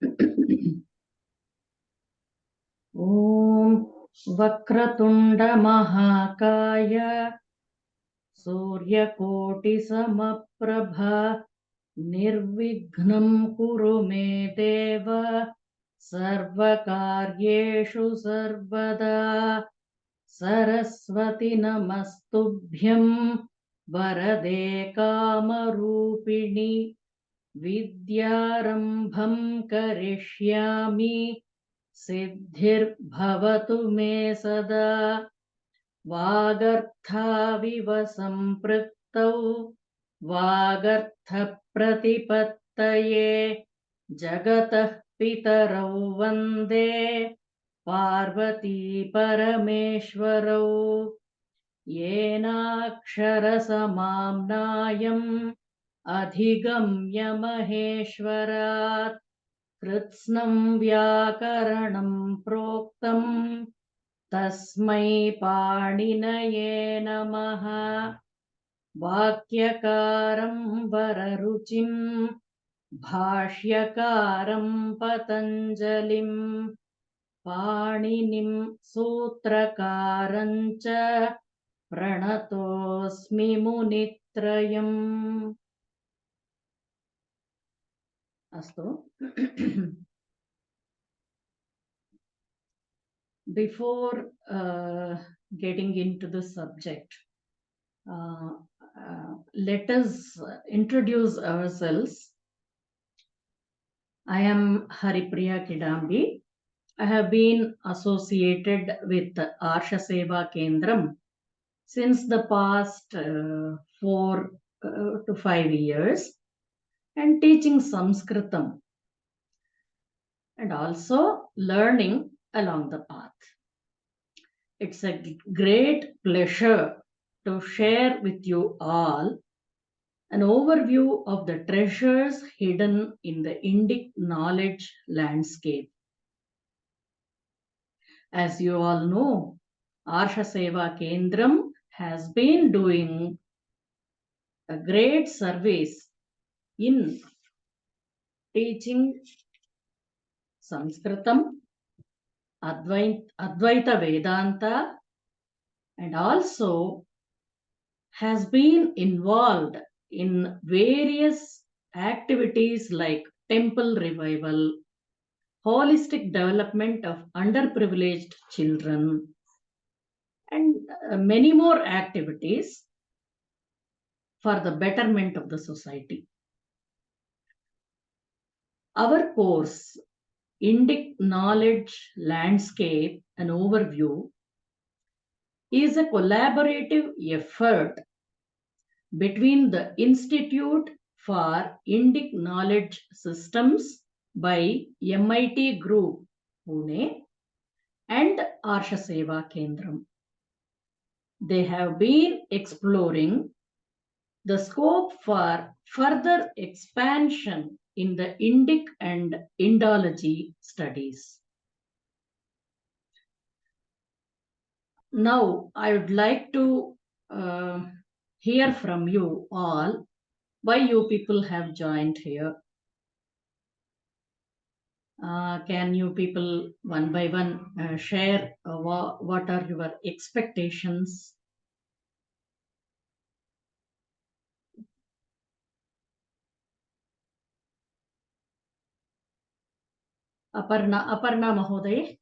ॐ वक्रतुण्डमहाकाय सूर्यकोटिसमप्रभा निर्विघ्नं कुरु मे देव सर्वकार्येषु सर्वदा सरस्वती नमस्तुभ्यं वरदे कामरूपिणि विद्यारम्भं करिष्यामि सिद्धिर्भवतु मे सदा वागर्थाविव सम्पृक्तौ वागर्थप्रतिपत्तये जगतः पितरौ वन्दे पार्वती परमेश्वरौ येनाक्षरसमाम्नायम् अधिगम्य महेश्वरात् कृत्स्नं व्याकरणं प्रोक्तं तस्मै पाणिनये नमः। वाक्यकारं वररुचिं भाष्यकारं पतञ्जलिं पाणिनिं सूत्रकारं च प्रणतोऽस्मि मुनित्रयम्। अस्तु। Before getting into the subject, let us introduce ourselves. I am Haripriya Kidambi. I have been associated with Arsha Seva Kendram since the past 4 to 5 years and teaching Sanskritam and also learning along the path. It's a great pleasure to share with you all an overview of the treasures hidden in the Indic knowledge landscape. As you all know, Arsha Seva Kendram has been doing a great service in teaching Sanskritam, Advaita Vedanta, and also has been involved in various activities like temple revival, holistic development of underprivileged children, and many more activities for the betterment of the society. Our course, Indic Knowledge Landscape, an Overview, is a collaborative effort between the Institute for Indic Knowledge Systems by MIT Group, Pune, and Arsha Seva Kendram. They have been exploring the scope for further expansion in the Indic and Indology studies. Now, I would like to hear from you all why you people have joined here. Can you people one by one share what are your expectations? Aparna Mahoday.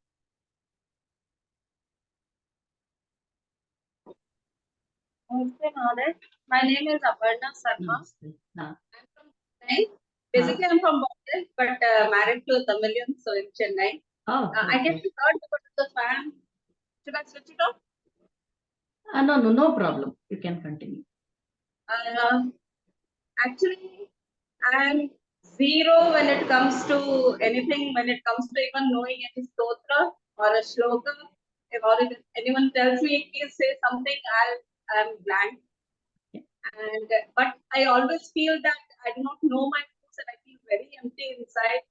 My name is Aparna Sarma. I'm from Chennai. Basically, I'm from Bombay, but married to a Tamilian, so in Chennai. Oh, okay. I get to heard about the fan. Should I switch it off? No problem. You can continue. Actually, I'm zero when it comes to anything, when it comes to even knowing any stotra or a shloka. If anyone tells me, please say something, I'm blank. And but I always feel that I do not know my roots and I feel very empty inside.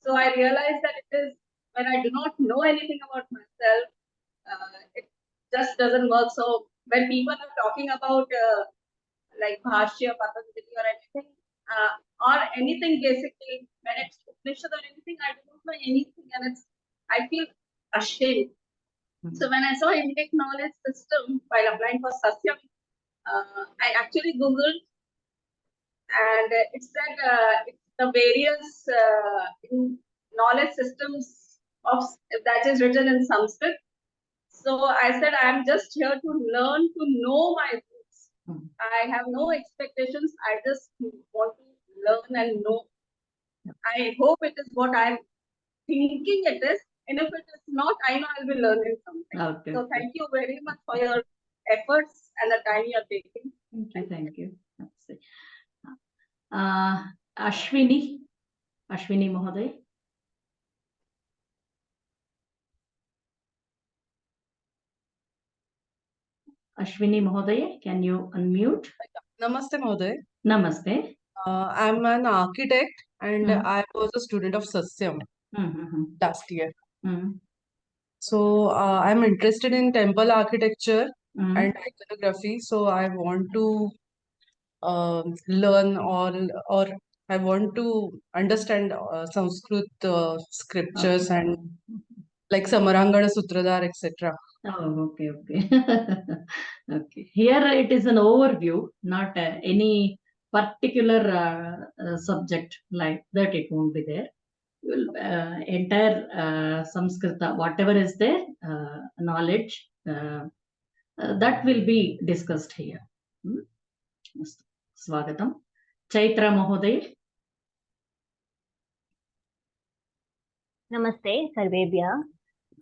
So I realized that it is when I do not know anything about myself, it just doesn't work. So when people are talking about like Bhashya, Patanjali or anything, or anything basically. When it's Upanishad or anything, I don't know anything, and I feel ashamed. So when I saw INDIC knowledge system while applying for Sasyam, I actually Googled, and it said it's the various knowledge systems of that is written in Sanskrit. So I said I'm just here to learn, to know my roots. I have no expectations. I just want to learn and know. I hope it is what I'm thinking it is. And if it is not, I know I'll be learning something. Okay. So thank you very much for your efforts and the time you're taking. Thank you. Ashwini Mohoday. Ashwini Mohoday, can you unmute? Namaste, Mohoday. Namaste. I'm an architect and I was a student of Sasyam last year. So I'm interested in temple architecture and iconography. So I want to learn or I want to understand Sanskrit scriptures and like Samarangana Sutradhar, etc. Oh, okay. Okay. Here it is an overview, not any particular subject like that. It won't be there. Entire Samskrita, whatever is there, knowledge, that will be discussed here. Swagatam. Chaitra Mohoday. Namaste, Sarvebhya.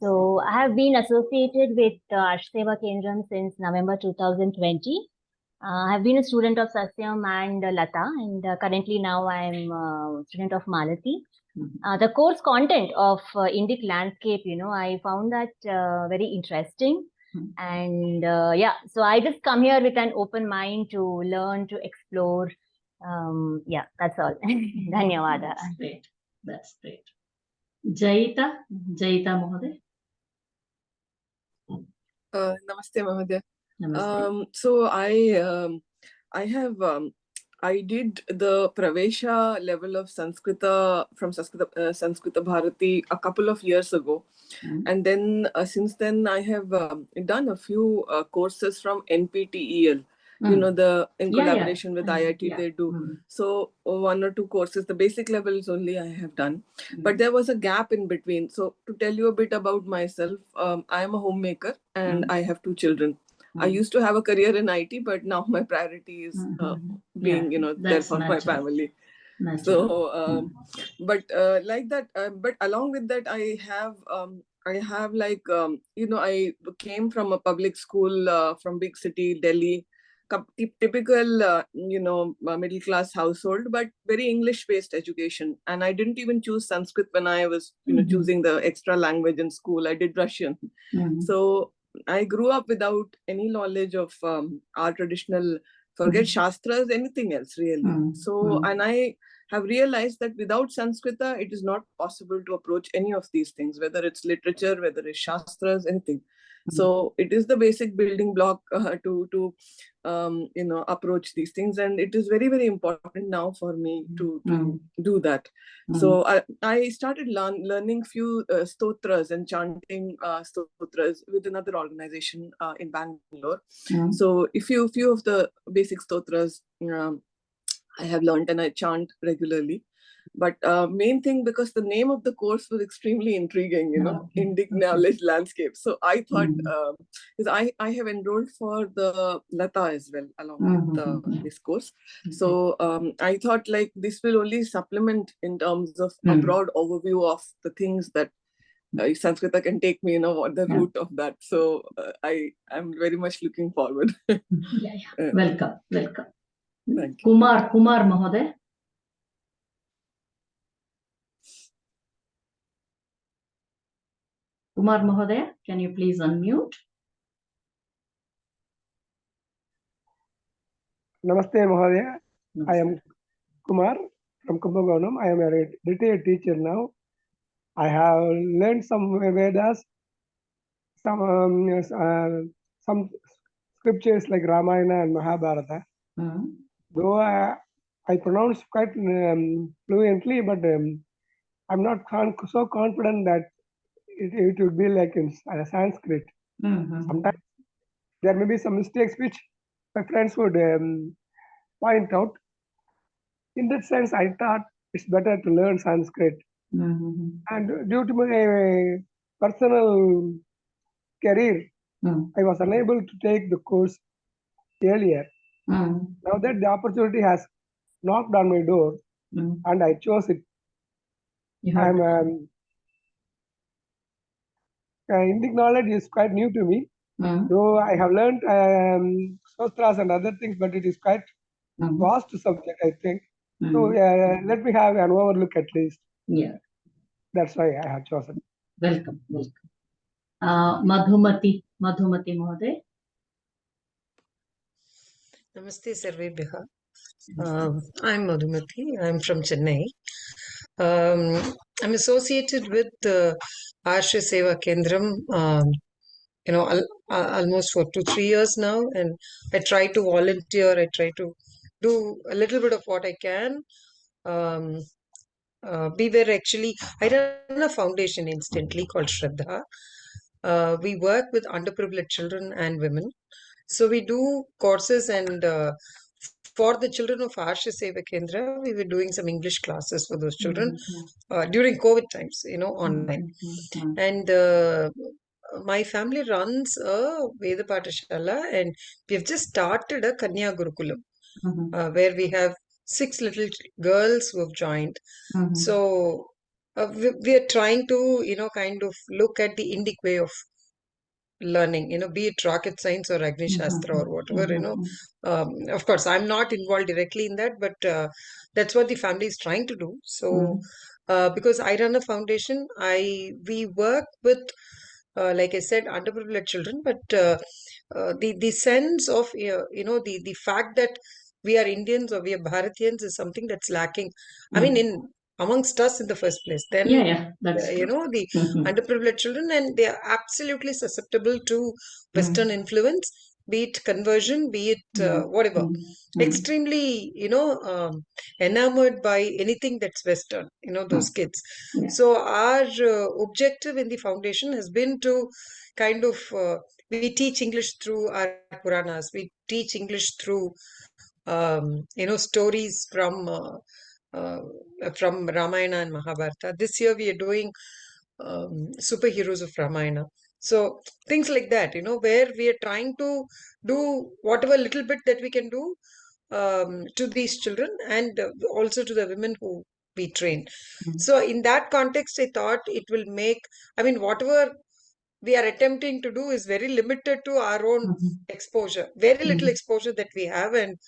So I have been associated with Arshseva Kendram since November 2020. I have been a student of Sasyam and Lata, and currently now I am a student of Malati. The course content of Indic landscape, I found that very interesting. And yeah, so I just come here with an open mind to learn, to explore. Yeah, that's all. Dhanyawada. That's great. Jaita Mohoday. Namaste, Mahodaya. Namaste. So I did the Pravesha level of Sanskrita from Sanskrita Bharati a couple of years ago. And then since then I have done a few courses from NPTEL. In collaboration with IIT, they do. So one or two courses, the basic levels only I have done. But there was a gap in between. So to tell you a bit about myself, I am a homemaker and I have 2 children. I used to have a career in IT, but now my priority is being, there for my family. So, but like that, but along with that, I have like, I came from a public school from big city, Delhi, typical, middle class household, but very English based education. And I didn't even choose Sanskrit when I was, choosing the extra language in school. I did Russian. So I grew up without any knowledge of our traditional, forget Shastras, anything else really. So, and I have realized that without Sanskrita, it is not possible to approach any of these things, whether it's literature, whether it's Shastras, anything. So it is the basic building block to approach these things, and it is very, very important now for me to do that. So I started learning few stotras and chanting stotras with another organization in Bangalore. So few of the basic stotras I have learned and I chant regularly. But main thing, because the name of the course was extremely intriguing, Indic Knowledge Landscape. So I thought, because I have enrolled for the Lata as well, along with this course. So I thought like this will only supplement in terms of a broad overview of the things that Sanskrita can take me, what the root of that. So I am very much looking forward. Welcome. Thank you. Kumar Mohoday. Kumar Mohoday, can you please unmute? Namaste, Mahodaya. I am Kumar from Kumbakonam. I am a retired teacher now. I have learned some Vedas, some scriptures like Ramayana and Mahabharata. Though I I pronounce quite fluently, but I'm not so confident that it would be like in Sanskrit. Sometimes there may be some mistakes which my friends would point out. In that sense, I thought it's better to learn Sanskrit. And due to my personal career, I was unable to take the course earlier. Now that the opportunity has knocked on my door and I chose it, I'm Indic knowledge is quite new to me. Though I have learned sutras and other things, but it is quite vast subject, I think. So let me have an overlook at least. Yeah. That's why I have chosen. Welcome. Madhumati Mohoday. Namaste Sarvebhyaha. I'm Madhumati. I'm from Chennai. I'm associated with Arsha Seva Kendram, almost for 2-3 years now, and I try to volunteer. I try to do a little bit of what I can. We were actually, I run a foundation instantly called Shraddha. We work with underprivileged children and women. So we do courses, and for the children of Arsha Seva Kendra, we were doing some English classes for those children during COVID times, online. And my family runs a Veda Patashala, and we have just started a Kanya Gurukulam, where we have 6 little girls who have joined. So we are trying to, kind of look at the Indic way of learning, be it rocket science or Agni Shastra or whatever, of course, I'm not involved directly in that, but that's what the family is trying to do. So, because I run a foundation, we work with, like I said, underprivileged children, but the sense of, the fact that we are Indians or we are Bharatiyans is something that's lacking. I mean, amongst us in the first place. Then, that's the underprivileged children, and they are absolutely susceptible to Western influence, be it conversion, be it whatever. Extremely, enamored by anything that's Western, those kids. So our objective in the foundation has been to kind of, we teach English through our Puranas, we teach English through, stories from Ramayana and Mahabharata. This year we are doing superheroes of Ramayana. So things like that, where we are trying to do whatever little bit that we can do to these children, and also to the women who we train. So in that context, I thought it will make, whatever we are attempting to do is very limited to our own exposure, very little exposure that we have. And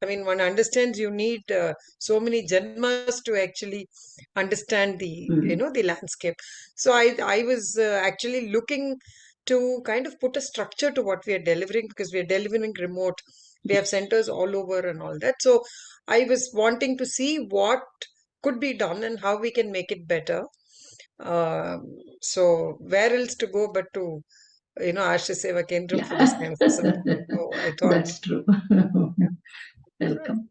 one understands you need so many janmas to actually understand the, the landscape. So I was actually looking to kind of put a structure to what we are delivering, because we are delivering remote. We have centers all over and all that. So I was wanting to see what could be done and how we can make it better. So where else to go but to, Arsha Seva Kendram for this kind of a support. So I thought that's true. Welcome.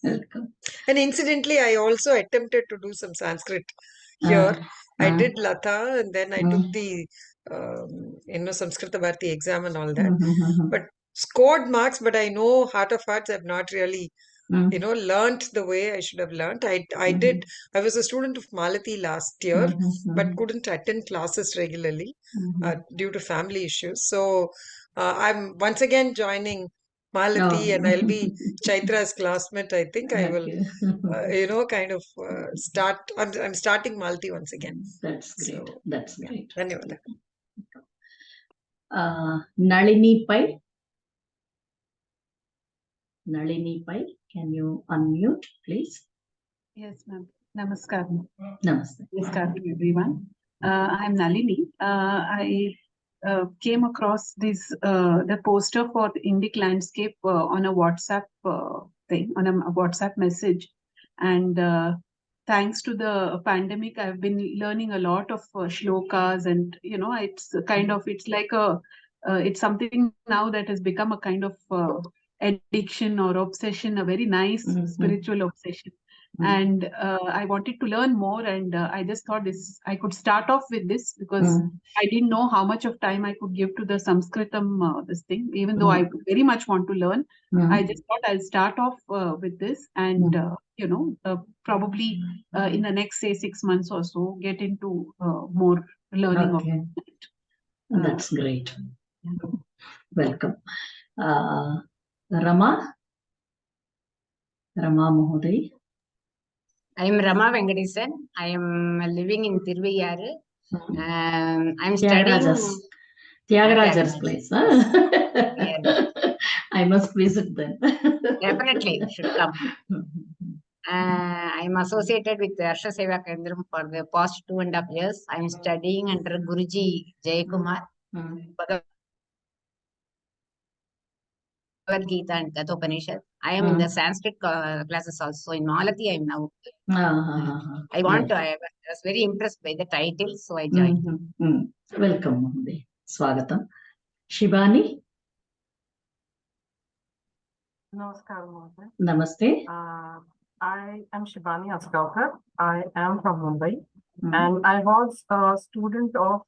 Welcome. And incidentally, I also attempted to do some Sanskrit here. I did Latha, and then I took the, Samskrita Bharati exam and all that. But scored marks, but I know heart of hearts I've not really, learnt the way I should have learnt. I was a student of Malati last year, but couldn't attend classes regularly due to family issues. So I'm once again joining Malati, and I'll be Chaitra's classmate. I think I will, kind of start. I'm starting Malati once again. That's great. So, that's great. Dhanyawad. Nalini Pai. Nalini Pai, can you unmute, please? Yes, ma'am. Namaskar. Namaste. Namaskar, everyone. I'm Nalini. I came across the poster for the Indic landscape on a WhatsApp thing, on a WhatsApp message. And thanks to the pandemic, I've been learning a lot of shlokas, and, it's kind of, it's like it's something now that has become a kind of addiction or obsession, a very nice spiritual obsession. And I wanted to learn more, and I just thought I could start off with this because I didn't know how much of time I could give to the Sanskritam, this thing, even though I very much want to learn. I just thought I'll start off with this and, probably in the next, say, 6 months or so, get into more learning of it. That's great. Welcome. Rama Mohoday. I am Rama Venkatesan. I am living in Tiruviyar. I am studying Tyagaraja's place. Huh? Yes. I must visit then. Definitely should come. I am associated with the Arsha Seva Kendram for the past 2.5 years. I am studying under Guruji Jayakumar. Bhagavad Gita and Kathopanishad. I am in the Sanskrit classes also. In Malati, I am now. I was very impressed by the title, so I joined. Welcome, Mahoday. Swagatam. Shivani. Namaskar, Namaste. I am Shivani Asgaonkar. I am from Mumbai, and I was a student of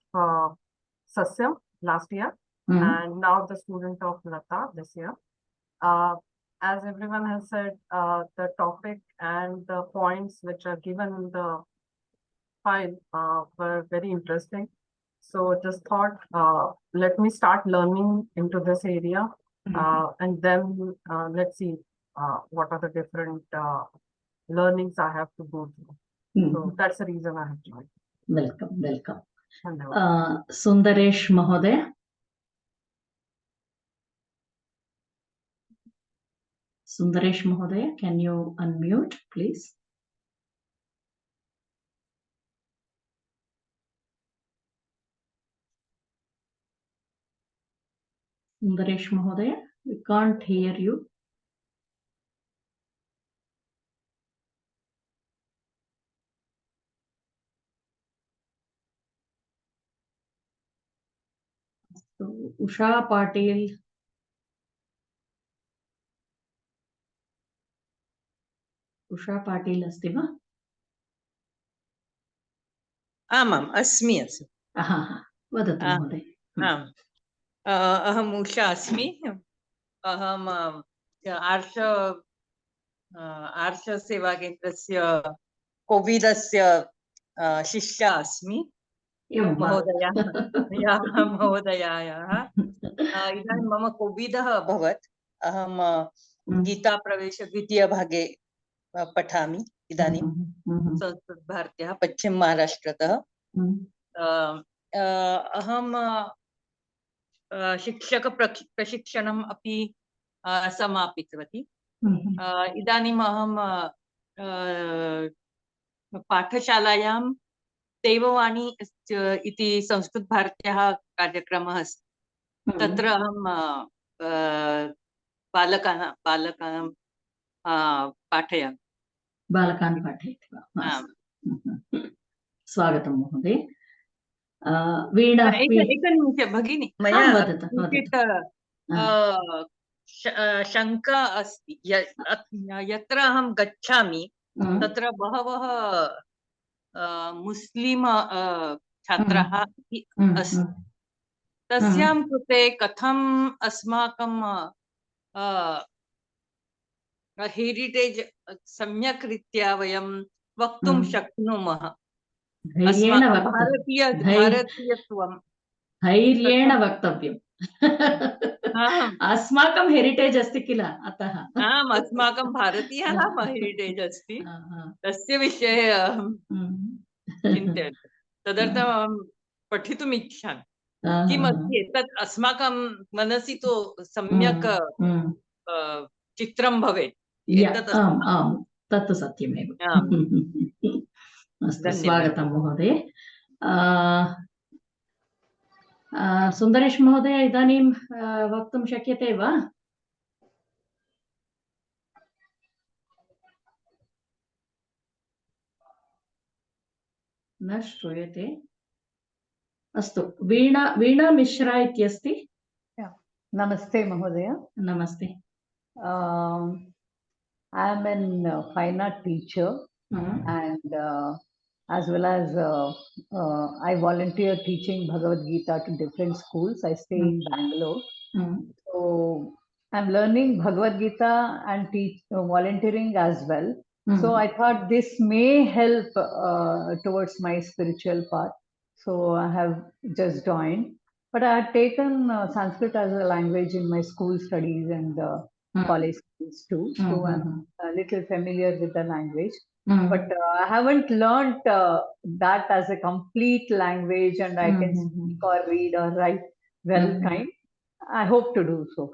Sasyam last year, and now the student of Lata this year. As everyone has said, the topic and the points which are given in the file were very interesting. So just thought, let me start learning into this area, and then let's see what are the different learnings I have to go through. So that's the reason I have joined. Welcome. Sundaresh Mahoday. Sundaresh Mahoday, can you unmute, please? Sundaresh Mahoday, we can't hear you. So, Usha Patil. Usha Patil अस्ति वा? आमाम् अस्मि वदतु महोदय. आम् अहम् उषा अस्मि. अहम् आर्षसेवाकेन्द्रस्य कोविदस्य शिष्या अस्मि. महोदयायाः इदानीं मम कोविदः अभवत्. अहं गीताप्रवेश द्वितीयभागे पठामि इदानीं संस्कृतभारत्याः पश्चिम महाराष्ट्रतः. अहं शिक्षक प्रशिक्षणम् अपि समापितवती. इदानीम् अहं पाठशालायां देववाणी इति संस्कृतभारत्याः कार्यक्रमः अस्ति. तत्र अहं बालकान् पाठयामि. बालकान् पाठयति वा? स्वागतं महोदय. वीणा एकनिमिषं भगिनि, मया शङ्का अस्ति. यत्र अहं गच्छामि तत्र बहवः मुस्लिम छात्राः अस्ति. तस्यां कृते कथम् अस्माकं हेरिटेज् सम्यक् रीत्या वयं वक्तुं शक्नुमः. भारतीयत्वं धैर्येण वक्तव्यम्. अस्माकं हेरिटेज् अस्ति किल, अतः आम्, अस्माकं भारतीयः हेरिटेज् अस्ति, तस्य विषये चिन्तयतु. तदर्थम् अहं पठितुम् इच्छामि. किमस्ति एतत् अस्माकं मनसि तु सम्यक् चित्रं भवेत्. तत्तु सत्यमेव. अस्तु, स्वागतं महोदय. सुन्दरेश महोदय, इदानीं वक्तुं शक्यते वा? न श्रूयते. अस्तु, वीणा मिश्रा इत्यस्ति. नमस्ते महोदय. नमस्ते. I'm a fine art teacher, and as well as I volunteer teaching Bhagavad Gita to different schools. I stay in Bangalore. So I'm learning Bhagavad Gita and volunteering as well. So I thought this may help towards my spiritual path. So I have just joined. But I had taken Sanskrit as a language in my school studies and college studies too. So I'm a little familiar with the language. But I haven't learned that as a complete language and I can speak or read or write well kind. I hope to do so.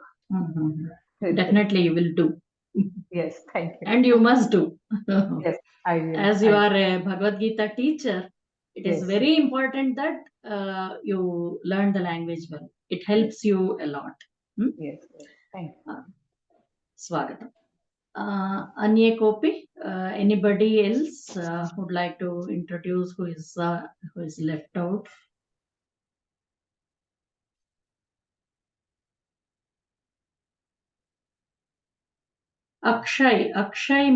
Definitely you will do. Yes, thank you. And you must do. Yes, I will. As you are a Bhagavad Gita teacher, it is Yes. very important that you learn the language well. It helps you a lot. Yes, thank you. Swagatam. Anye Kopi, anybody else would like to introduce who is left out? Akshay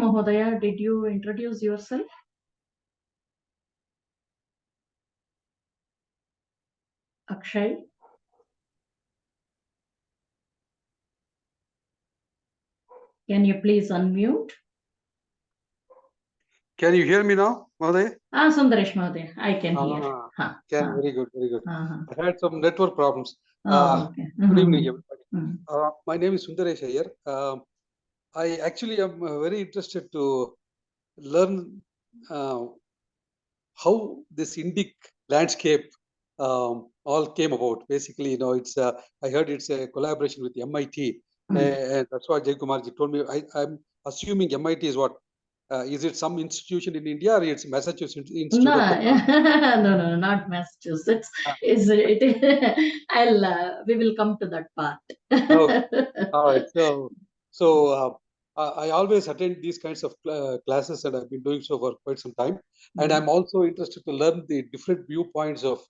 Mahodaya, did you introduce yourself? Akshay? Can you please unmute? Can you hear me now, Mahoday? Sundaresh Mahodaya, I can hear. Very good, very good. I had some network problems. Okay. Good evening, everybody. My name is Sundaresh Iyer. I actually am very interested to learn how this INDIC landscape all came about. Basically, it's I heard it's a collaboration with MIT, and that's why Jay Kumarji told me. I'm assuming MIT is what? Is it some institution in India or it's Massachusetts Institute No, of Technology? no, not Massachusetts. Is it? We will come to that part. Okay. All right. So I always attend these kinds of classes, and I've been doing so for quite some time. And I'm also interested to learn the different viewpoints of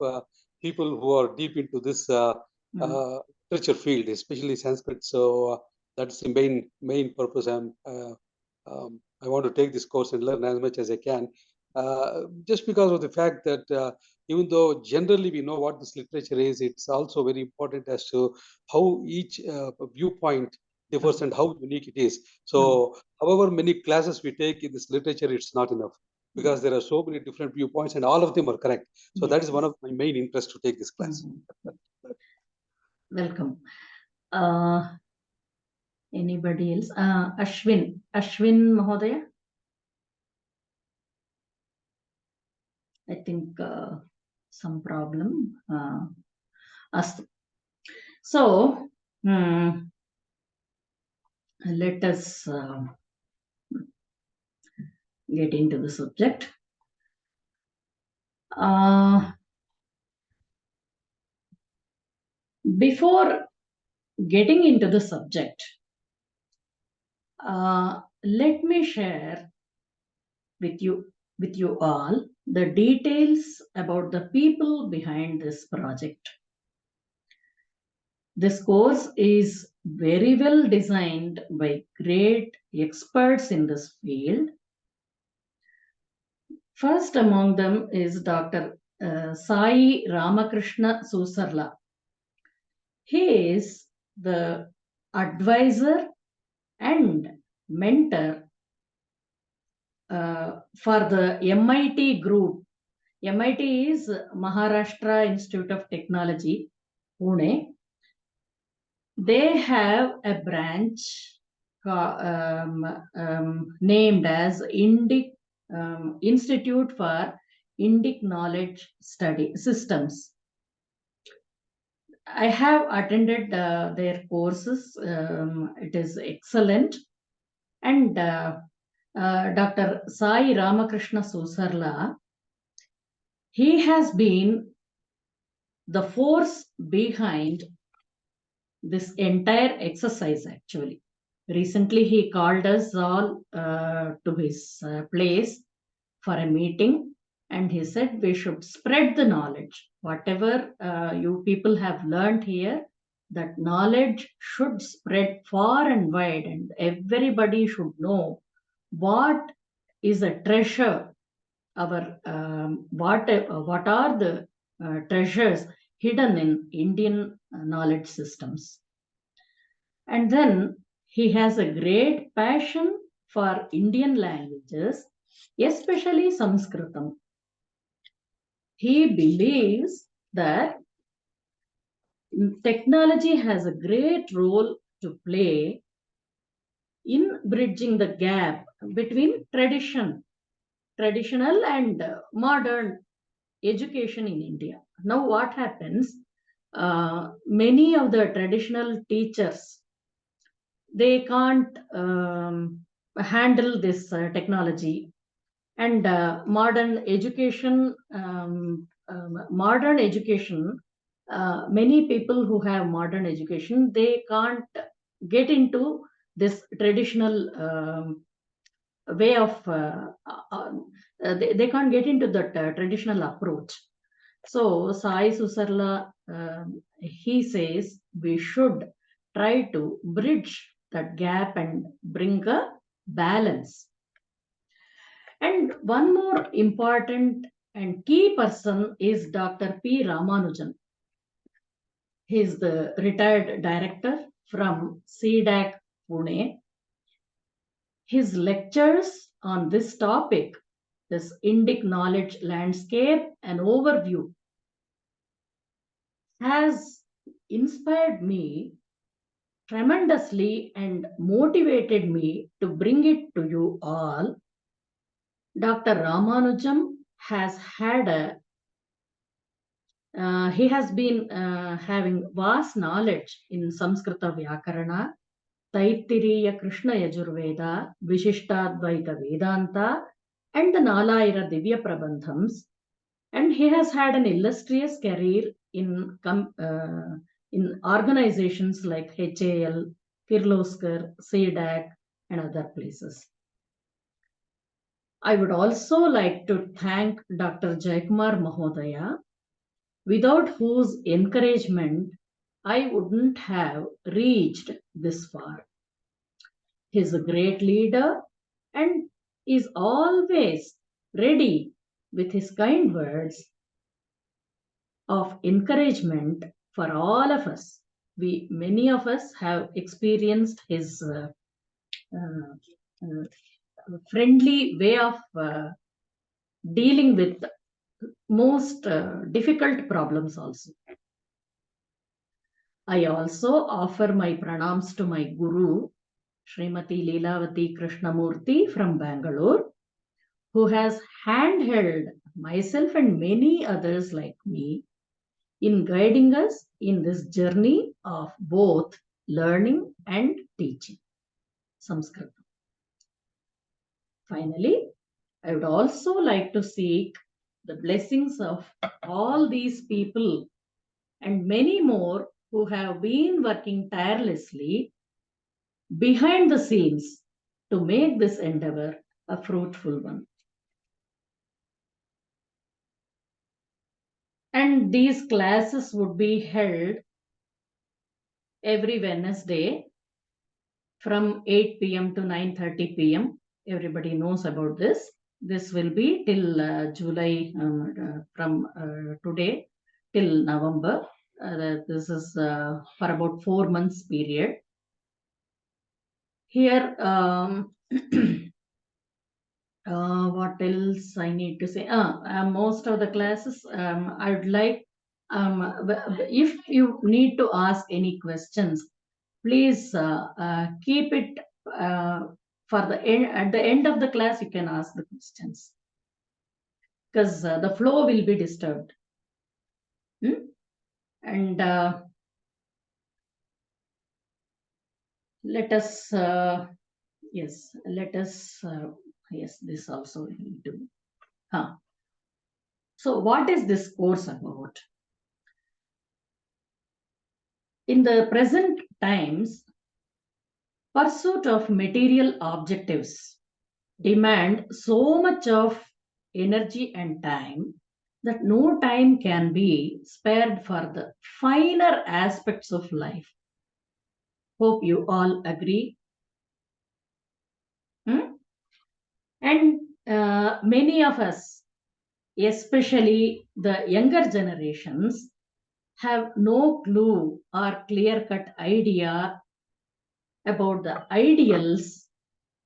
people who are deep into this literature field, especially Sanskrit. So that's the main purpose. I want to take this course and learn as much as I can. Just because of the fact that even though generally we know what this literature is, it's also very important as to how each viewpoint differs and how unique it is. So however many classes we take in this literature, it's not enough because there are so many different viewpoints and all of them are correct. So that is one of my main interests to take this class. Welcome. Anybody else? Ashwin Mahodaya? I think some problem. So, let us get into the subject. Before getting into the subject, let me share with you all the details about the people behind this project. This course is very well designed by great experts in this field. First among them is Dr. Sai Ramakrishna Susarla. He is the advisor and mentor for the MIT group. MIT is Maharashtra Institute of Technology, Pune. They have a branch named as INDIC Institute for INDIC Knowledge Study Systems. I have attended their courses. It is excellent. And Dr. Sai Ramakrishna Susarla, he has been the force behind this entire exercise actually. Recently, he called us all to his place for a meeting, and he said we should spread the knowledge. Whatever you people have learned here, that knowledge should spread far and wide, and everybody should know what is a treasure. What are the treasures hidden in Indian knowledge systems. And then he has a great passion for Indian languages, especially Sanskritam. He believes that technology has a great role to play in bridging the gap between traditional and modern education in India. Now what happens, many of the traditional teachers, they can't handle this technology, and modern education, many people who have modern education, they can't get into this traditional way of, they can't get into that traditional approach. So Sai Susarla, he says we should try to bridge that gap and bring a balance. And one more important and key person is Dr. P. Ramanujan. He is the retired director from CDAC Pune. His lectures on this topic, this Indic knowledge landscape and overview, has inspired me tremendously and motivated me to bring it to you all. Dr. Ramanujam has had he has been having vast knowledge in Samskrita Vyakarana, Taittiriya Krishna Yajurveda, Vishishtadvaita Vedanta, and the Nalayira Divya Prabandhams. And he has had an illustrious career in organizations like HAL, Kirloskar, CDAC, and other places. I would also like to thank Dr. Jayakumar Mahodaya, without whose encouragement I wouldn't have reached this far. He is a great leader and is always ready with his kind words of encouragement for all of us. Many of us have experienced his friendly way of dealing with most difficult problems also. I also offer my pranams to my Guru, Srimati Leelavati Krishnamurthy from Bangalore, who has handheld myself and many others like me in guiding us in this journey of both learning and teaching Sanskrit. Finally, I would also like to seek the blessings of all these people and many more who have been working tirelessly behind the scenes to make this endeavor a fruitful one. And these classes would be held every Wednesday from 8 p.m. to 9:30 p.m. Everybody knows about this. This will be till July, from today till November. This is for about 4 months period. Here, what else I need to say? Most of the classes, I would like, if you need to ask any questions, please keep it for the end. At the end of the class, you can ask the questions, because the flow will be disturbed. And let us, yes, let us, yes, this also we need to. So what is this course about? In the present times, pursuit of material objectives demand so much of energy and time that no time can be spared for the finer aspects of life. Hope you all agree. And many of us, especially the younger generations, have no clue or clear-cut idea about the ideals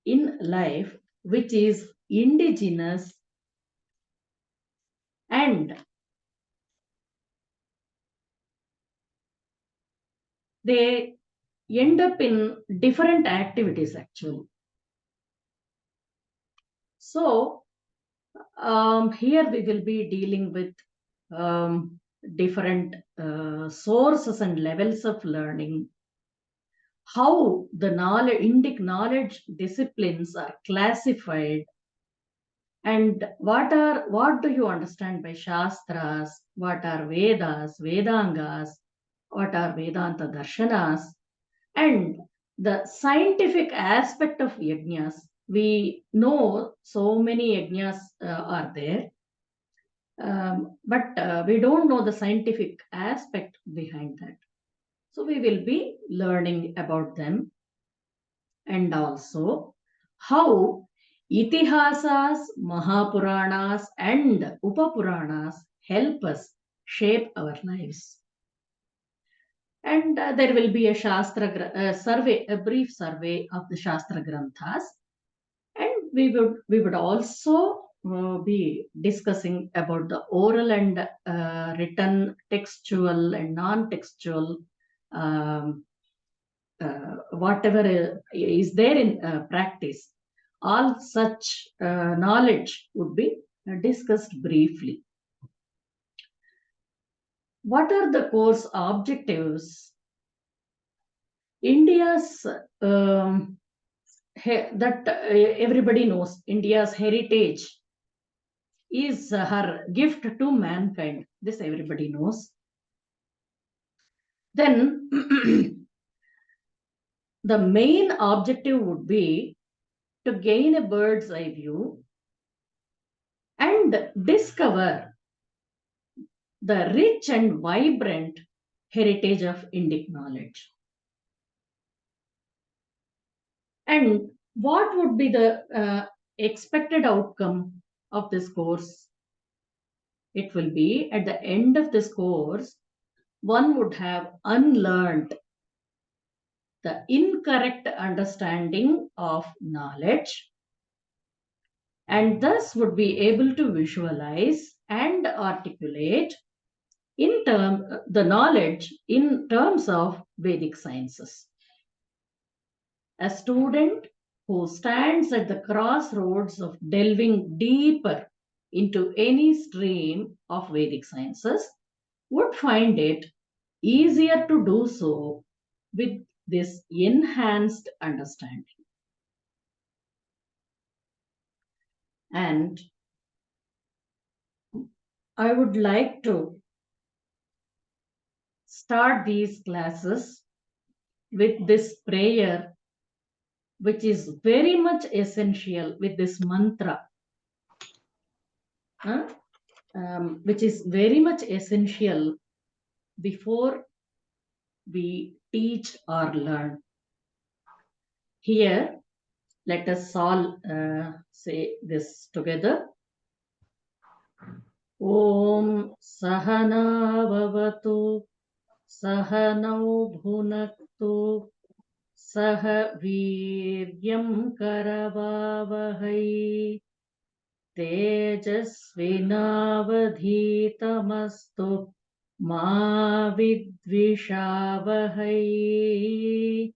in life which is indigenous and they end up in different activities actually. So here we will be dealing with different sources and levels of learning, how the Indic knowledge disciplines are classified, and what do you understand by Shastras, what are Vedas, Vedangas, what are Vedanta Darshanas, and the scientific aspect of yajnas. We know so many yajnas are there, but we don't know the scientific aspect behind that. So we will be learning about them, and also how Itihasas, Mahapuranas and Upapuranas help us shape our lives. And there will be a Shastra survey, a brief survey of the Shastra Granthas. And we would also be discussing about the oral and written, textual and non-textual, whatever is there in practice. All such knowledge would be discussed briefly. What are the course objectives? India's that everybody knows, India's heritage is her gift to mankind. This everybody knows. Then the main objective would be to gain a bird's eye view and discover the rich and vibrant heritage of Indic knowledge. And what would be the expected outcome of this course? It will be at the end of this course, one would have unlearned the incorrect understanding of knowledge and thus would be able to visualize and articulate the knowledge in terms of Vedic sciences. A student who stands at the crossroads of delving deeper into any stream of Vedic sciences would find it easier to do so with this enhanced understanding. And I would like to start these classes with this prayer, which is very much essential, with this mantra, which is very much essential before we teach or learn. Here, let us all say this together. Om Sahana Vavatu Sahanau Bhunaktu Saha Viryam Karavavahai Tejasvinavadhitamastu Ma Vidvishavahai.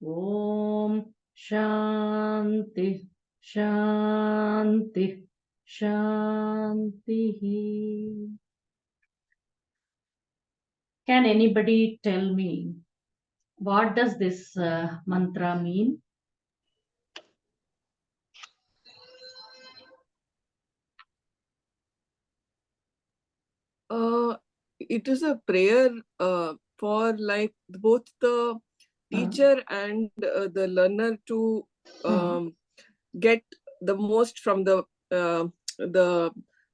Om Shanti Shanti Shanti. Can anybody tell me what does this mantra mean? It is a prayer for like both the teacher and the learner to get the most from the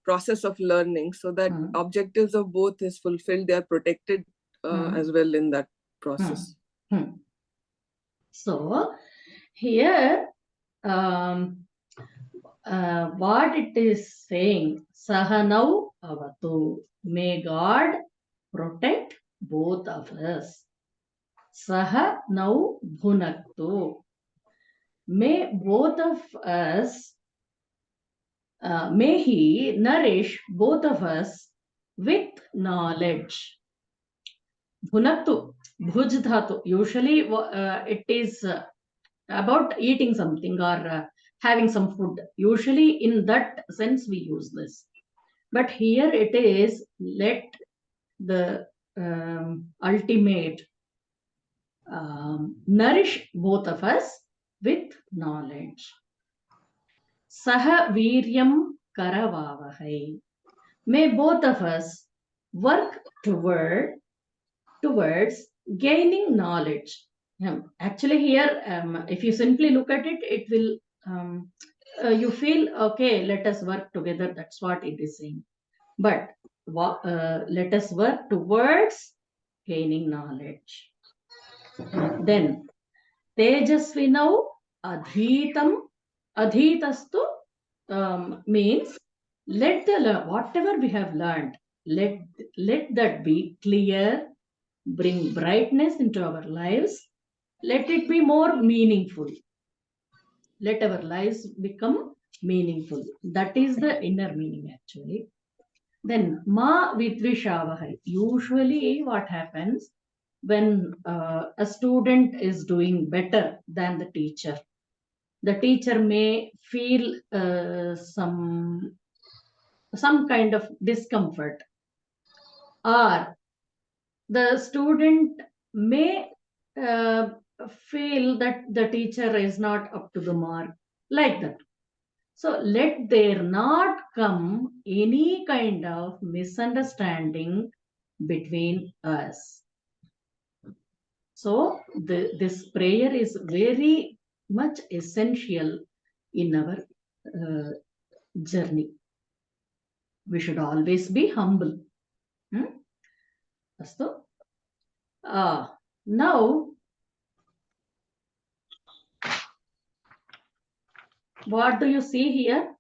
process of learning, so that objectives of both is fulfilled. They are protected as well in that process. So here, what it is saying, Sahanau Avatu, may God protect both of us. Saha Nau Bhunaktu, may both of us, may He nourish both of us with knowledge. Bhunaktu, Bhuj Dhatu, usually it is about eating something or having some food. Usually in that sense we use this. But here it is, let the ultimate nourish both of us with knowledge. Saha Viryam Karavavahai. May both of us work towards gaining knowledge. Actually here, if you simply look at it, it will, you feel, okay, let us work together. That's what it is saying. But let us work towards gaining knowledge. Then, Tejasvinau Adhitam. Adhitastu means let the whatever we have learned, let that be clear, bring brightness into our lives. Let it be more meaningful. Let our lives become meaningful. That is the inner meaning actually. Then Ma Vidvishavahai. Usually what happens when a student is doing better than the teacher may feel some kind of discomfort, or the student may feel that the teacher is not up to the mark, like that. So let there not come any kind of misunderstanding between us. So this prayer is very much essential in our journey. We should always be humble. Astu? Now, what do you see here?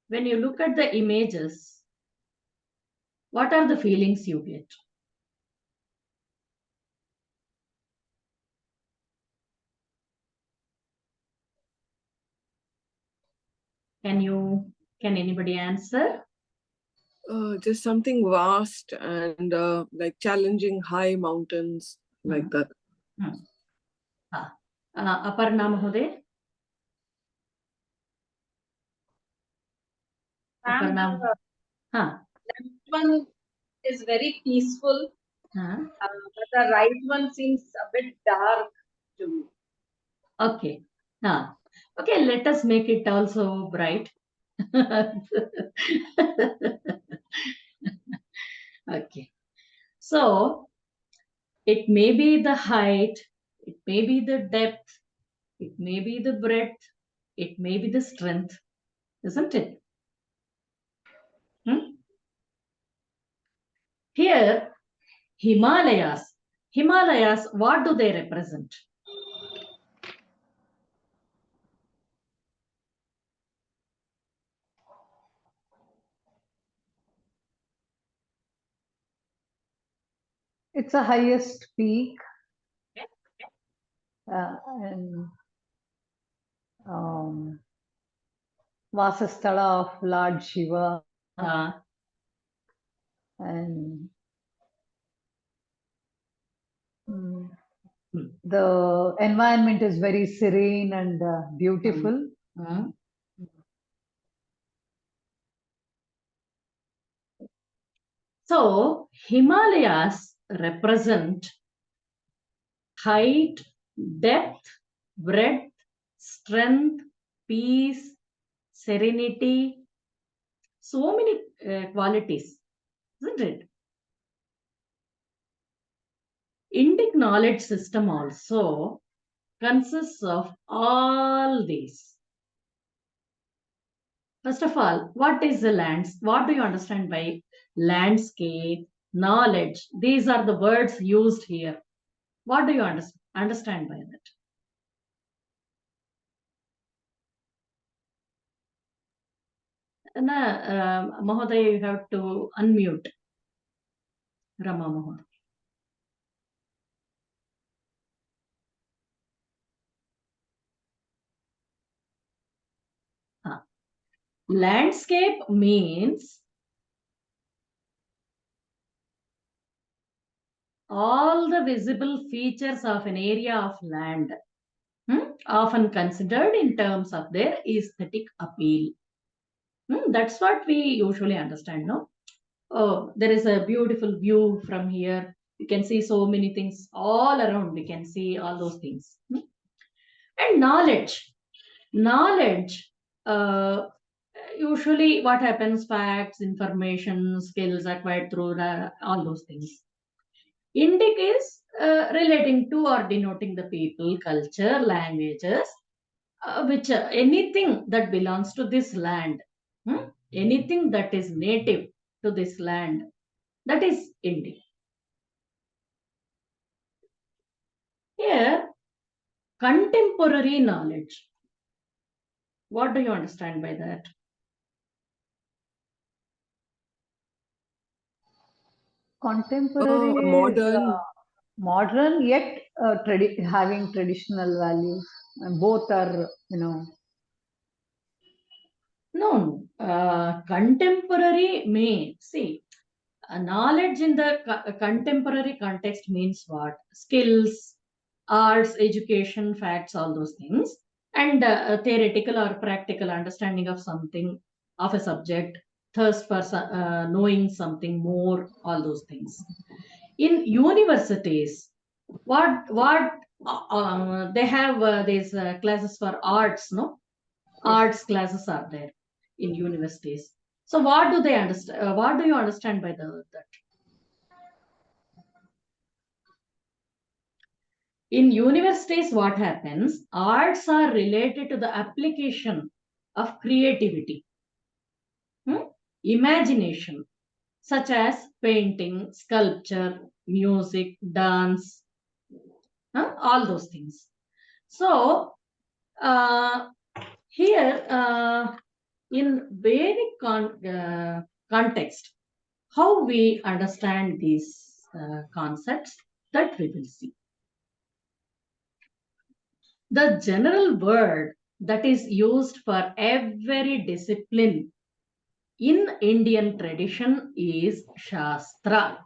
When you look at the images, what are the feelings you get? Can anybody answer? Just something vast and like challenging high mountains, like that. Aparna Mahoday? Left one is very peaceful, but the right one seems a bit dark to me. Okay. Okay, let us make it also bright. Okay. So, it may be the height, it may be the depth, it may be the breadth, it may be the strength, isn't it? Here, Himalayas, what do they represent? It's the highest peak. And Vasasthala of Lord Shiva. And the environment is very serene and beautiful. So, Himalayas represent height, depth, breadth, strength, peace, serenity, so many qualities, isn't it? Indic knowledge system also consists of all these. First of all, what is the lands? What do you understand by landscape, knowledge? These are the words used here. What do you understand by that? Mahodaya, you have to unmute. Rama Mahodaya. Landscape means all the visible features of an area of land, often considered in terms of their aesthetic appeal. That's what we usually understand, no? Oh, there is a beautiful view from here. You can see so many things all around. We can see all those things. And knowledge. Knowledge, usually what happens, facts, information, skills acquired through all those things. Indic is relating to or denoting the people, culture, languages, which anything that belongs to this land, anything that is native to this land, that is Indic. Here, contemporary knowledge. What do you understand by that? Contemporary modern. Modern yet having traditional values, and both are, No, contemporary may see knowledge in the contemporary context means what? Skills, arts, education, facts, all those things, and theoretical or practical understanding of something, of a subject, thirst for knowing something more, all those things. In universities, what they have these classes for arts, no? Arts classes are there in universities. So what do they understand? What do you understand by that? In universities, what happens? Arts are related to the application of creativity, imagination, such as painting, sculpture, music, dance, all those things. So here, in Vedic context, how we understand these concepts, that we will see. The general word that is used for every discipline in Indian tradition is Shastra.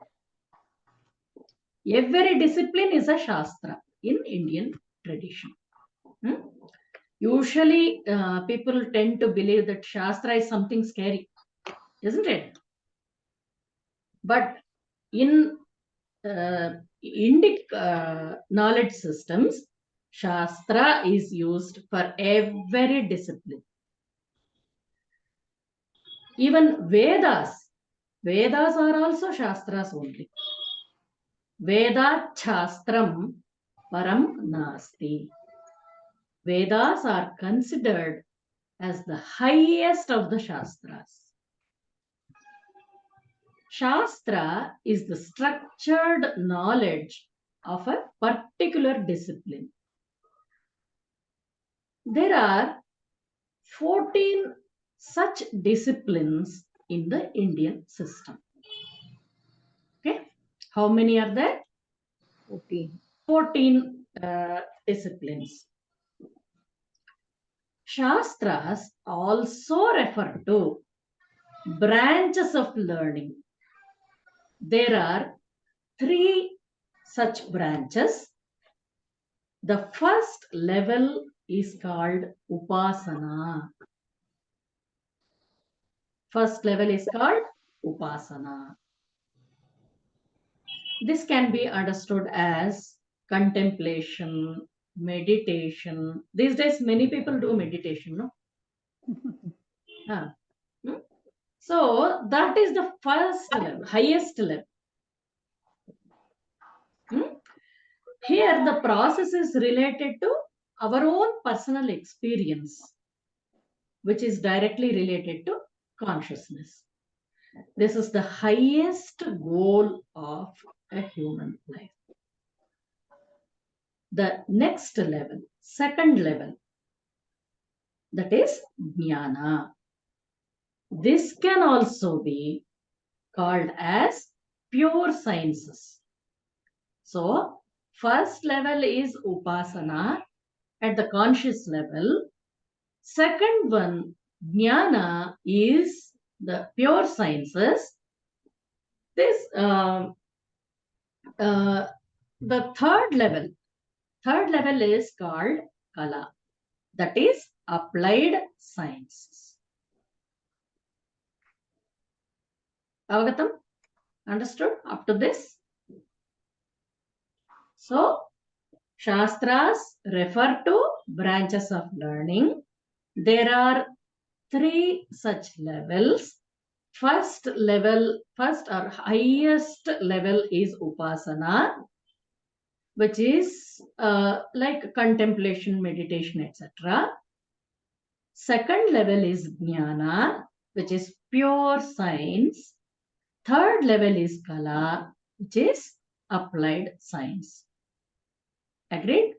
Every discipline is a Shastra in Indian tradition. Usually, people tend to believe that Shastra is something scary, isn't it? But in Indic knowledge systems, Shastra is used for every discipline. Even Vedas are also Shastras only. Veda Shastram Param Nasti. Vedas are considered as the highest of the Shastras. Shastra is the structured knowledge of a particular discipline. There are 14 such disciplines in the Indian system. Okay, how many are there? 14 disciplines. Shastras also refer to branches of learning. There are 3 such branches. The first level is called Upasana. First level is called Upasana. This can be understood as contemplation, meditation. These days, many people do meditation, no? So that is the first level, highest level. Here, the process is related to our own personal experience. which is directly related to consciousness. This is the highest goal of a human life. The next level, second level, that is jnana. This can also be called as pure sciences. So, first level is upasana at the conscious level. Second one, jnana, is the pure sciences. This the third level is called kala, that is applied sciences. Avagatam? Understood up to this? So, Shastras refer to branches of learning. There are 3 such levels. First or highest level is upasana, which is like contemplation, meditation, etc. Second level is jnana, which is pure science. Third level is kala, which is applied science. Agreed?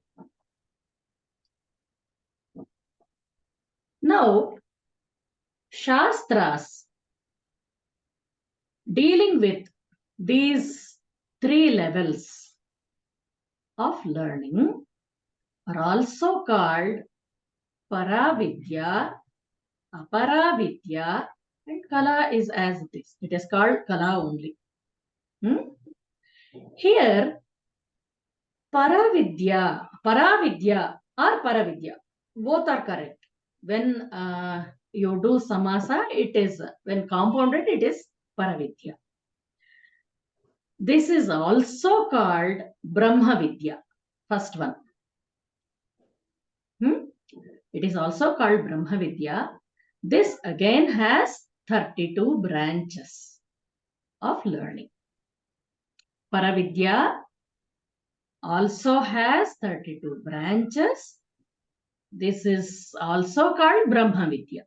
Now, Shastras dealing with these 3 levels of learning are also called Paravidya, Aparavidya, and Kala is as it is. It is called Kala only. Here, Paravidya or Paravidya, both are correct. When you do samasa, it is, when compounded, it is Paravidya. This is also called Brahmavidya, first one. It is also called Brahmavidya. This again has 32 branches of learning. Paravidya also has 32 branches. This is also called Brahmavidya.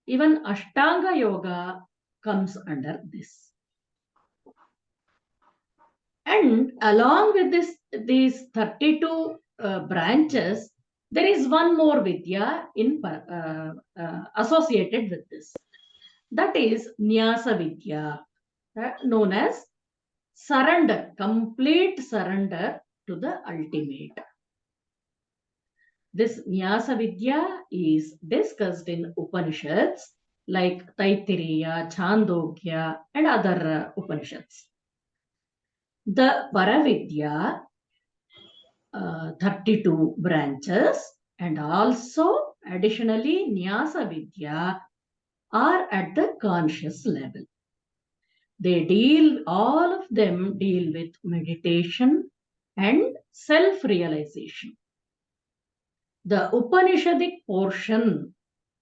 Even Ashtanga Yoga comes under this. And along with these 32 branches, there is one more Vidya associated with this. That is Nyasa Vidya, known as surrender, complete surrender to the ultimate. This Nyasa Vidya is discussed in Upanishads like Taittiriya, Chandogya, and other Upanishads. The Paravidya, 32 branches, and also additionally Nyasa Vidya are at the conscious level. All of them deal with meditation and self-realization. The Upanishadic portion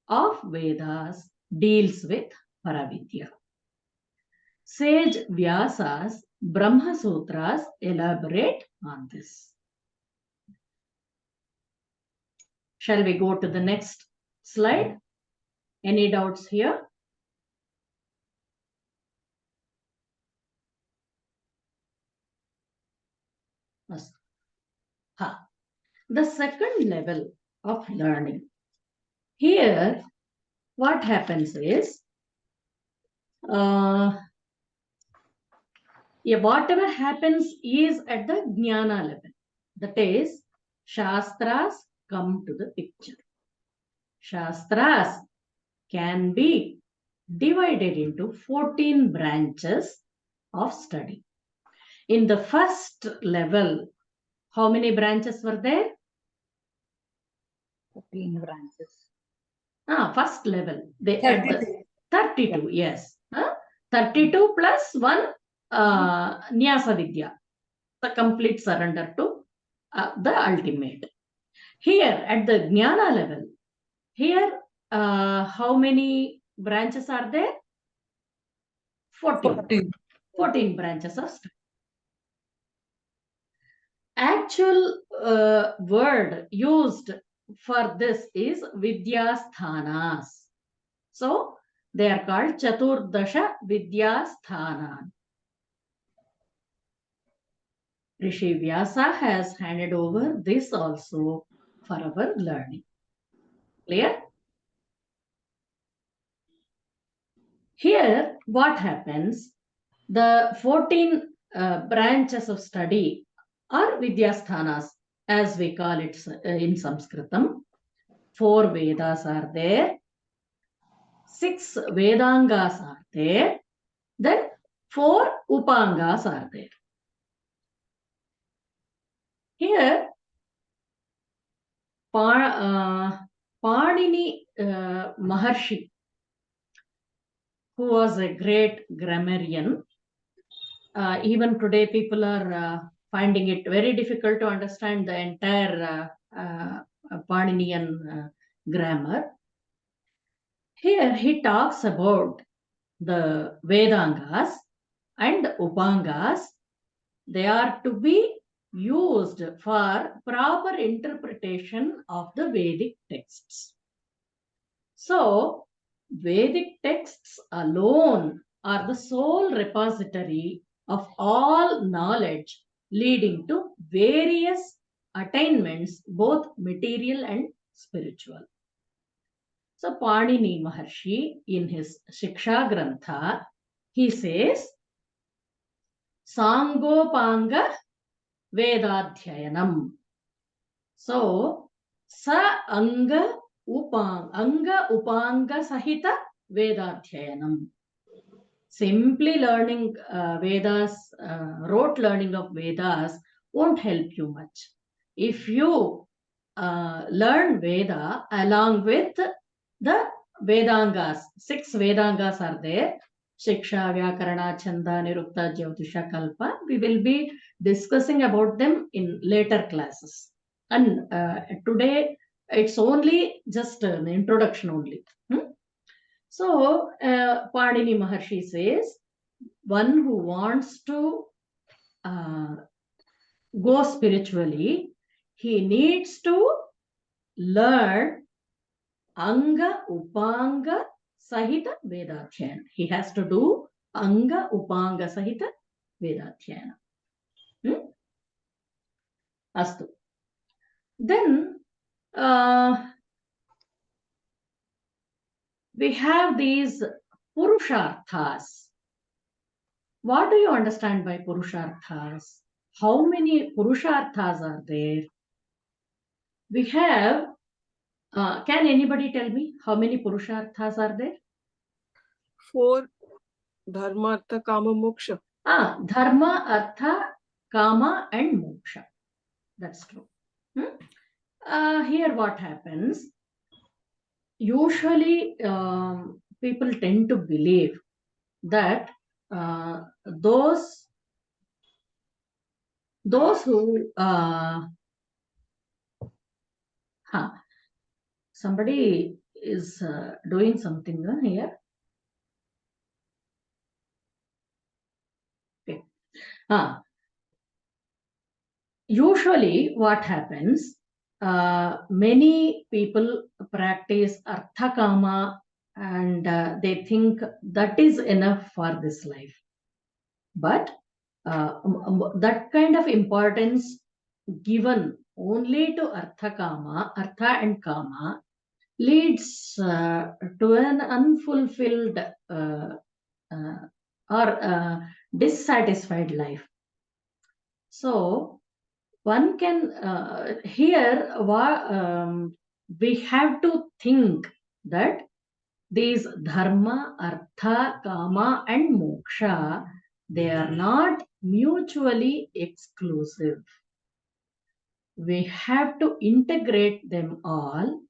of Vedas deals with Paravidya. Sage Vyasa's Brahma Sutras elaborate on this. Shall we go to the next slide? Any doubts here? The second level of learning. Here, what happens is, whatever happens is at the jnana level. That is, Shastras come to the picture. Shastras can be divided into 14 branches of study. In the first level, how many branches were there? 14 branches. First level. 32, yes. 32 plus 1 Nyasa Vidya, the complete surrender to the ultimate. Here at the Jnana level, here how many branches are there? 14 branches of study. Actual word used for this is Vidyasthanas. So they are called Chaturdasha Vidyasthanan. Rishi Vyasa has handed over this also for our learning. Clear? Here, what happens? The 14 branches of study are Vidyasthanas, as we call it in Sanskritam. 4 Vedas are there. 6 Vedangas are there. Then 4 Upangas are there. Here, Panini Maharshi, who was a great grammarian, even today people are finding it very difficult to understand the entire Paninian grammar. Here he talks about the Vedangas and Upangas. They are to be used for proper interpretation of the Vedic texts. So, Vedic texts alone are the sole repository of all knowledge leading to various attainments, both material and spiritual. So, Panini Maharshi, in his Shiksha Grantha, he says, Sangopanga Vedadhyayanam. So, Sa Anga Upanga Sahita Vedadhyayanam. Simply learning Vedas, rote learning of Vedas won't help you much. If you learn Veda along with the Vedangas, 6 Vedangas are there. Shiksha, Vyakarana, Chanda, Nirukta, Jyotisha, Kalpa. We will be discussing about them in later classes. And today it's only just an introduction only. So Panini Maharshi says, one who wants to go spiritually, he needs to learn Anga Upanga Sahita Vedadhyayana. He has to do Anga Upanga Sahita Vedadhyayana. Astu. Then we have these Purusharthas. What do you understand by Purusharthas? How many Purusharthas are there? We have, can anybody tell me how many Purusharthas are there? 4. Dharma, Artha, Kama, Moksha. Dharma, Artha, Kama and Moksha. That's true. Here what happens? Usually people tend to believe that those who somebody is doing something here. Okay. Usually what happens, many people practice Artha Kama and they think that is enough for this life. But that kind of importance given only to Artha and Kama leads to an unfulfilled or dissatisfied life. So one can here we have to think that these Dharma, Artha, Kama and Moksha, they are not mutually exclusive. We have to integrate them all,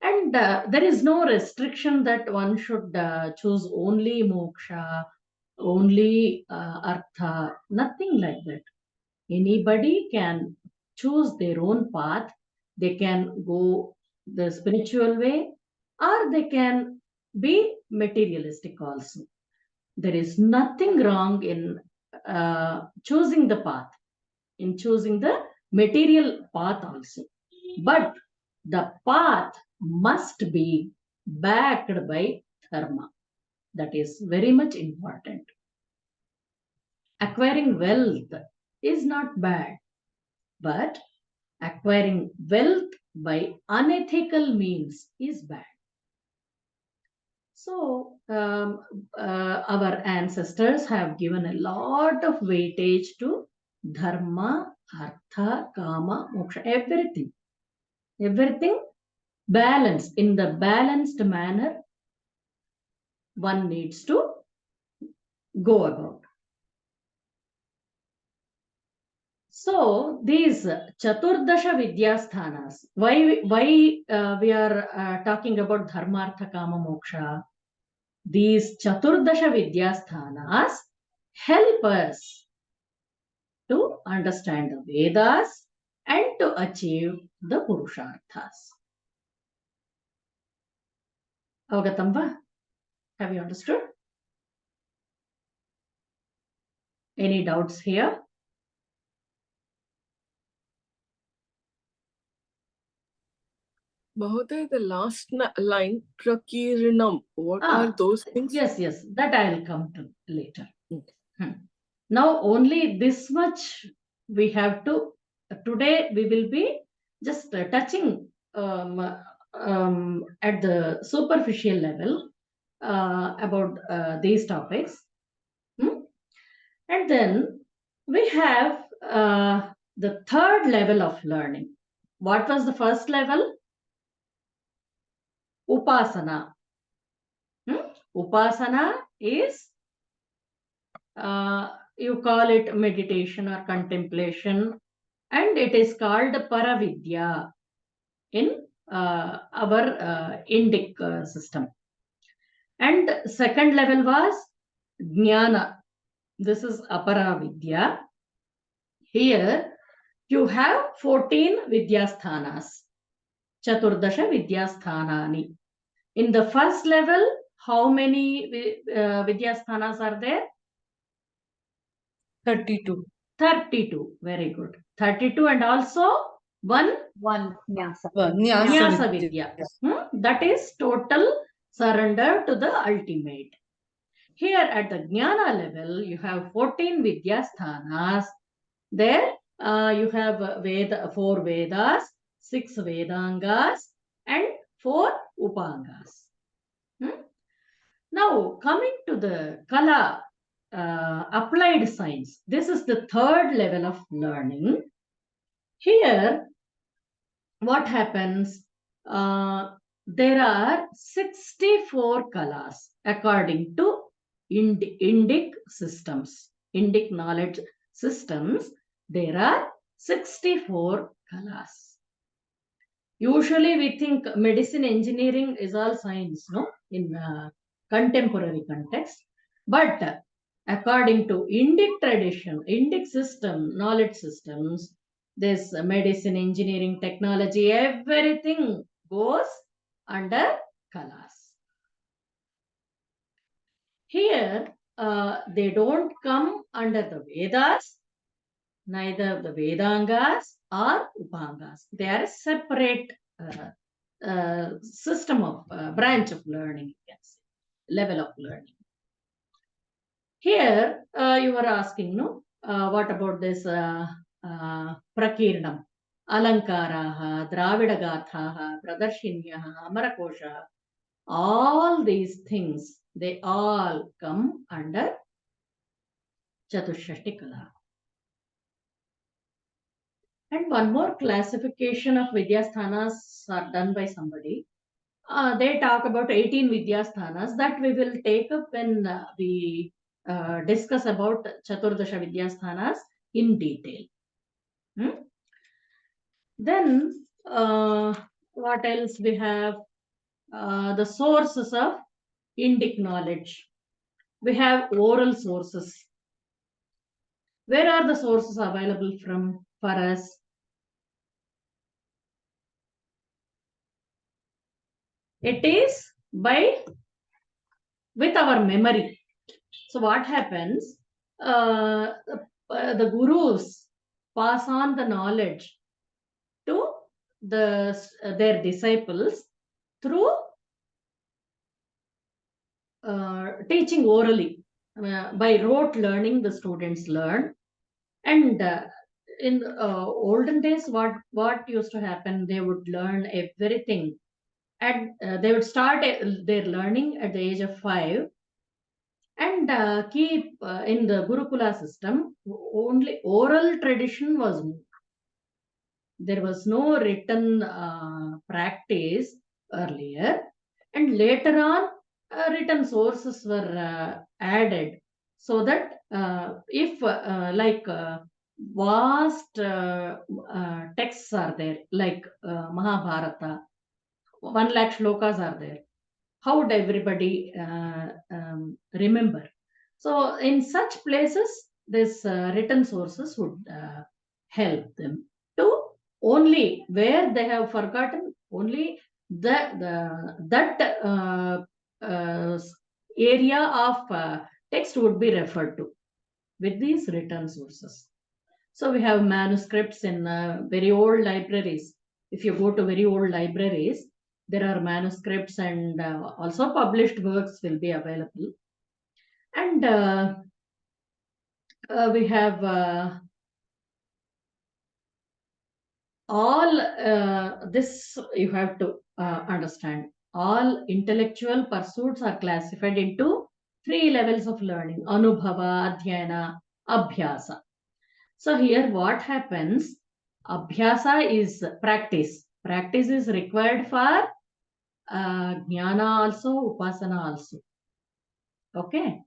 and there is no restriction that one should choose only Moksha, only Artha, nothing like that. Anybody can choose their own path. They can go the spiritual way or they can be materialistic also. There is nothing wrong in choosing the path, in choosing the material path also. But the path must be backed by dharma. That is very much important. Acquiring wealth is not bad, but acquiring wealth by unethical means is bad. So, our ancestors have given a lot of weightage to dharma, artha, kama, moksha, everything. Everything balanced. In the balanced manner, one needs to go about. So, these Chaturdasha Vidyasthanas, why we are talking about dharma, artha, kama, moksha? These Chaturdasha Vidyasthanas help us to understand the Vedas and to achieve the Purusharthas. Avagatam va? Have you understood? Any doubts here? Mahoday, the last line, Prakirinam, what are those things? Yes, that I will come to later. Now only this much we have to, today we will be just touching at the superficial level about these topics. And then we have the third level of learning. What was the first level? Upasana. Upasana is, you call it meditation or contemplation, and it is called Paravidya in our Indic system. And second level was Jnana. This is Aparavidya. Here you have 14 Vidyasthanas. Chaturdasha Vidyasthanani. In the first level, how many Vidyasthanas are there? 32. 32. Very good. 32 and also one Nyasa Vidya. That is total surrender to the ultimate. Here at the Jnana level, you have 14 Vidyasthanas. There you have 4 Vedas, 6 Vedangas and 4 Upangas. Now coming to the Kala, applied science. This is the third level of learning. Here, what happens? There are 64 Kalas according to Indic systems, Indic knowledge systems. There are 64 Kalas. Usually we think medicine, engineering is all science, no? In contemporary context. But according to Indic tradition, Indic system, knowledge systems, this medicine, engineering, technology, everything goes under Kalas. Here, they don't come under the Vedas, neither the Vedangas or Upangas. They are a separate system of branch of learning, you can say, level of learning. Here, you were asking, no? What about this Prakirnam? Alankaraha, Dravidagathaha, Pradarshinyaha, Amarakosha. All these things, they all come under Chatushashti Kala. And one more classification of Vidyasthanas are done by somebody. They talk about 18 Vidyasthanas that we will take up when we discuss about Chaturdasha Vidyasthanas in detail. Then what else we have? The sources of Indic knowledge. We have oral sources. Where are the sources available from for us? It is with our memory. So what happens? The gurus pass on the knowledge to their disciples through teaching orally. By rote learning, the students learn. And in olden days, what used to happen, they would learn everything. And they would start their learning at the age of 5 and keep in the Gurukula system, only oral tradition was moved. There was no written practice earlier, and later on written sources were added, so that if vast texts are there, like Mahabharata, 1 lakh shlokas are there, how would everybody remember? So in such places, this written sources would help them to, only where they have forgotten, only that area of text would be referred to with these written sources. So we have manuscripts in very old libraries. If you go to very old libraries, there are manuscripts, and also published works will be available. And we have all this you have to understand. All intellectual pursuits are classified into 3 levels of learning: Anubhava, Adhyayana, Abhyasa. So here what happens, Abhyasa is practice. Practice is required for Jnana also, Upasana also. Okay?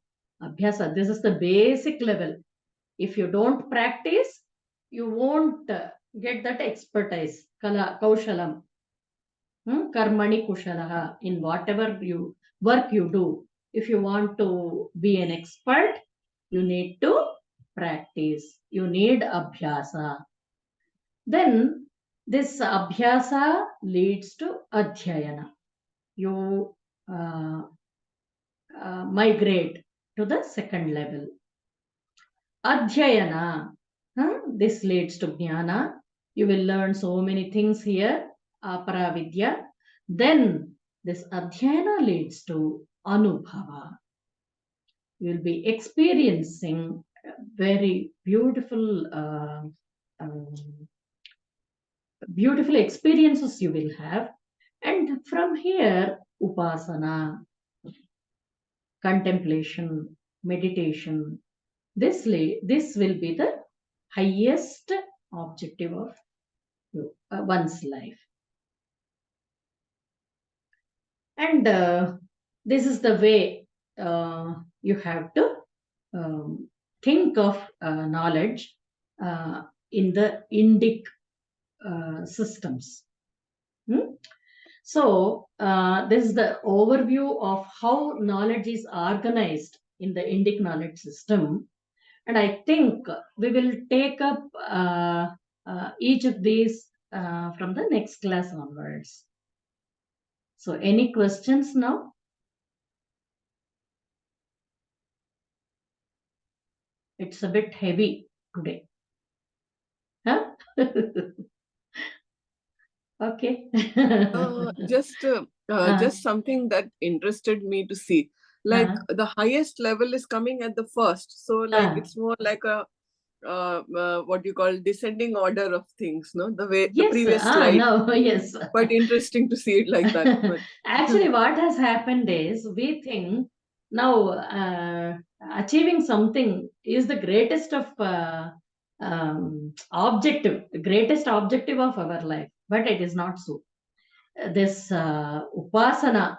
Abhyasa, this is the basic level. If you don't practice, you won't get that expertise, kaushalam. Karmani kushalaha, in whatever work you do. If you want to be an expert, you need to practice. You need abhyasa. Then this abhyasa leads to adhyayana. You migrate to the second level. Adhyayana, this leads to jnana. You will learn so many things here, aparavidya. Then this adhyayana leads to anubhava. You will be experiencing very beautiful beautiful experiences you will have. And from here, upasana, contemplation, meditation, this will be the highest objective of one's life. And this is the way you have to think of knowledge in the Indic systems. So this is the overview of how knowledge is organized in the Indic knowledge system. And I think we will take up each of these from the next class onwards. So any questions now? It's a bit heavy today. Huh? Okay. Just something that interested me to see. Like the highest level is coming at the first. So like it's more like a what you call descending order of things, no? The way the previous slide. No, yes. Quite interesting to see it like that. But actually, what has happened is we think now achieving something is the greatest of objective, the greatest objective of our life, but it is not so. This upasana,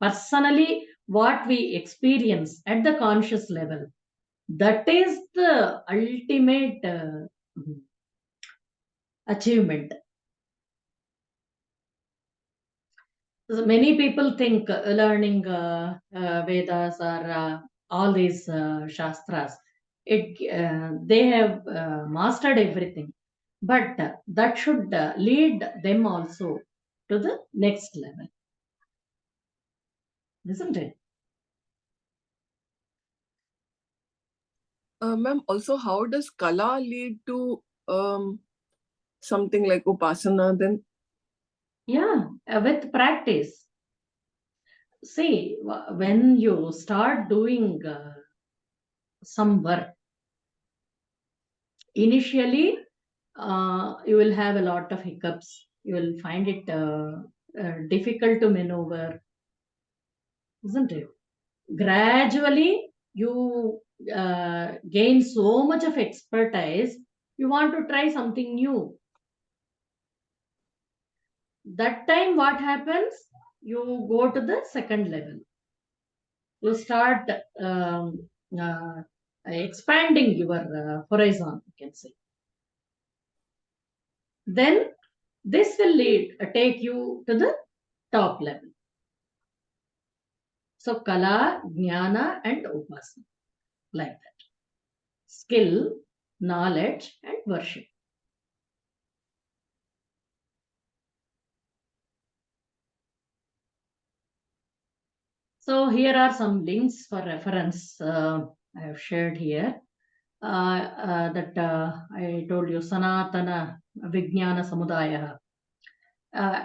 personally what we experience at the conscious level, that is the ultimate achievement. So many people think learning Vedas or all these Shastras, they have mastered everything. But that should lead them also to the next level. Isn't it? Ma'am, also how does Kala lead to something like Upasana then? Yeah, with practice. See, when you start doing some work, initially you will have a lot of hiccups. You will find it difficult to maneuver, isn't it? Gradually, you gain so much of expertise, you want to try something new. That time, what happens? You go to the second level. You start expanding your horizon, you can say. Then this will take you to the top level. So Kala, Jnana and Upasana, like that. Skill, knowledge and worship. So here are some links for reference I have shared here. That I told you, Sanatana Vijnana Samudaya.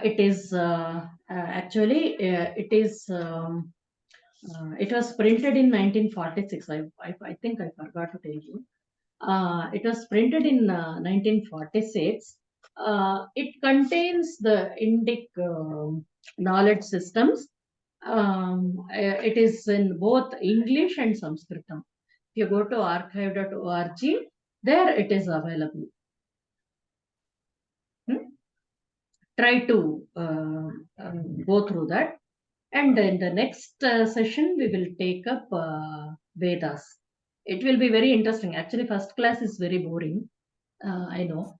It is actually it is it was printed in 1946. I think I forgot to tell you. It was printed in 1946. It contains the Indic knowledge systems. It is in both English and Sanskritam. If you go to archive.org, there it is available. Try to go through that. And in the next session, we will take up Vedas. It will be very interesting. Actually, first class is very boring. I know.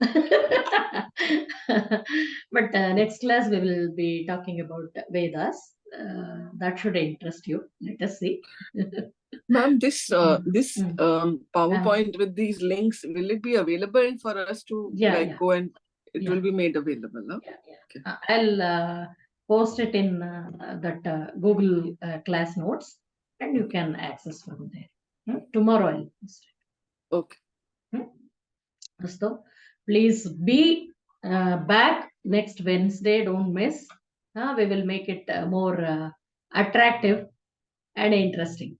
But next class, we will be talking about Vedas. That should interest you. Let us see. Ma'am, this PowerPoint with these links, will it be available for us to go and it will be made available? No? Okay. I'll post it in that Google class notes, and you can access from there. Tomorrow I'll post it. Okay. So please be back next Wednesday. Don't miss. We will make it more attractive and interesting.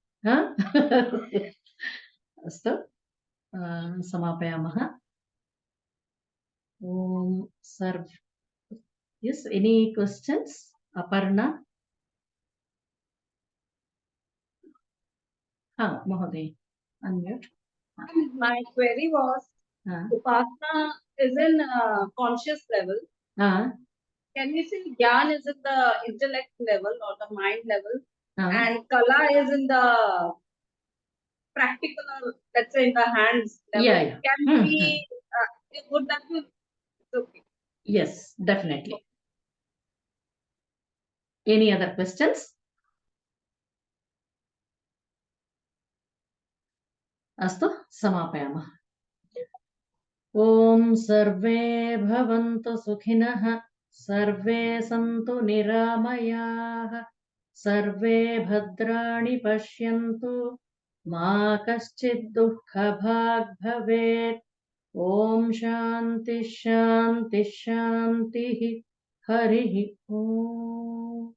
अस्तु समापयामः. Yes, any questions? Aparna? Mahoday, unmute. My query was, Upasana is in conscious level. Can we say Gyan is in the intellect level or the mind level? And Kala is in the practical, let's say in the hands level. Can we, would that be okay? Yes, definitely. Any other questions? अस्तु समापयामः. ॐ सर्वे भवन्तु सुखिनः, सर्वे सन्तु निरामयाः, सर्वे भद्राणि पश्यन्तु, मा कश्चित् दुःखभाग् भवेत्. ॐ शान्तिः शान्तिः शान्तिः. हरिः ॐ.